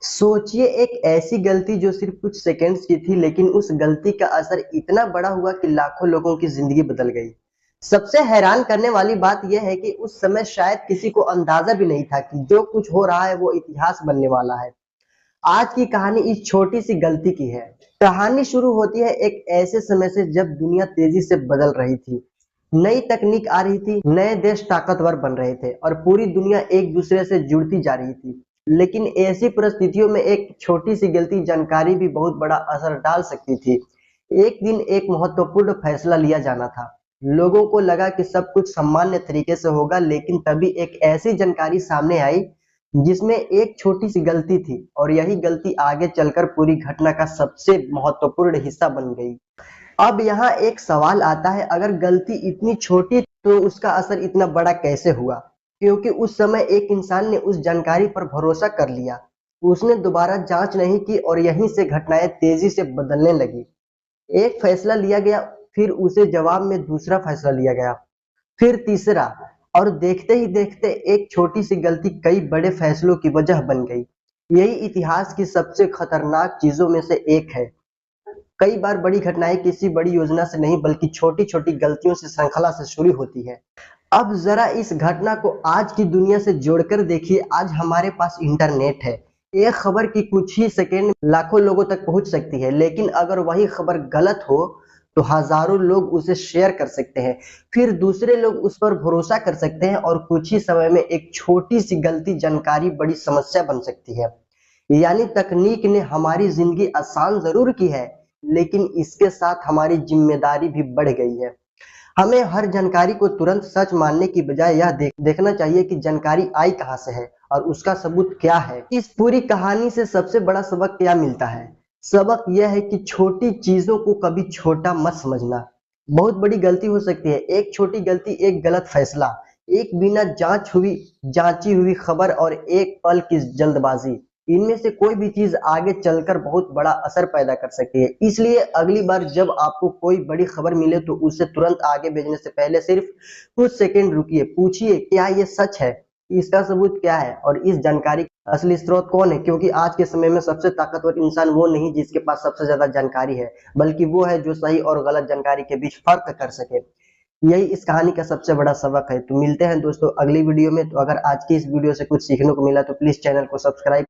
सोचिए एक ऐसी गलती जो सिर्फ कुछ सेकंड्स की थी, लेकिन उस गलती का असर इतना बड़ा हुआ कि लाखों लोगों की जिंदगी बदल गई। सबसे हैरान करने वाली बात यह है कि उस समय शायद किसी को अंदाजा भी नहीं था कि जो कुछ हो रहा है वो इतिहास बनने वाला है। आज की कहानी इस छोटी सी गलती की है। कहानी शुरू होती है एक ऐसे समय से जब दुनिया तेजी से बदल रही थी। नई तकनीक आ रही थी, नए देश ताकतवर बन रहे थे और पूरी दुनिया एक दूसरे से जुड़ती जा रही थी। लेकिन ऐसी परिस्थितियों में एक छोटी सी गलती जानकारी भी बहुत बड़ा असर डाल सकती थी। एक दिन एक महत्वपूर्ण फैसला लिया जाना था। लोगों को लगा कि सब कुछ सामान्य तरीके से होगा, लेकिन तभी एक ऐसी जानकारी सामने आई जिसमें एक छोटी सी गलती थी और यही गलती आगे चलकर पूरी घटना का सबसे महत्वपूर्ण हिस्सा बन गई। अब यहाँ एक सवाल आता है, अगर गलती इतनी छोटी तो उसका असर इतना बड़ा कैसे हुआ? क्योंकि उस समय एक इंसान ने उस जानकारी पर भरोसा कर लिया। उसने दोबारा जांच नहीं की और यहीं से घटनाएं तेजी से बदलने लगी। एक फैसला लिया गया, फिर उसे जवाब में दूसरा फैसला लिया गया, फिर तीसरा, और देखते ही देखते एक छोटी सी गलती कई बड़े फैसलों की वजह बन गई। यही इतिहास की सबसे खतरनाक चीजों में से एक है। कई बार बड़ी घटनाएं किसी बड़ी योजना से नहीं बल्कि छोटी छोटी गलतियों से श्रृंखला से शुरू होती है। अब जरा इस घटना को आज की दुनिया से जोड़कर देखिए। आज हमारे पास इंटरनेट है। एक खबर की कुछ ही सेकंड लाखों लोगों तक पहुंच सकती है, लेकिन अगर वही खबर गलत हो तो हजारों लोग उसे शेयर कर सकते हैं, फिर दूसरे लोग उस पर भरोसा कर सकते हैं और कुछ ही समय में एक छोटी सी गलती जानकारी बड़ी समस्या बन सकती है। यानी तकनीक ने हमारी जिंदगी आसान जरूर की है, लेकिन इसके साथ हमारी जिम्मेदारी भी बढ़ गई है। हमें हर जानकारी को तुरंत सच मानने की बजाय यह देखना चाहिए कि जानकारी आई कहां से है और उसका सबूत क्या है। इस पूरी कहानी से सबसे बड़ा सबक क्या मिलता है? सबक यह है कि छोटी चीजों को कभी छोटा मत समझना। बहुत बड़ी गलती हो सकती है। एक छोटी गलती, एक गलत फैसला, एक बिना जांची हुई खबर और एक पल की जल्दबाजी, इनमें से कोई भी चीज आगे चलकर बहुत बड़ा असर पैदा कर सकती है। इसलिए अगली बार जब आपको कोई बड़ी खबर मिले तो उसे तुरंत आगे भेजने से पहले सिर्फ कुछ सेकंड रुकिए, पूछिए क्या ये सच है, इसका सबूत क्या है और इस जानकारी का असली स्रोत कौन है। क्योंकि आज के समय में सबसे ताकतवर इंसान वो नहीं जिसके पास सबसे ज्यादा जानकारी है, बल्कि वो है जो सही और गलत जानकारी के बीच फर्क कर सके। यही इस कहानी का सबसे बड़ा सबक है। तो मिलते हैं दोस्तों अगली वीडियो में। तो अगर आज की इस वीडियो से कुछ सीखने को मिला तो प्लीज चैनल को सब्सक्राइब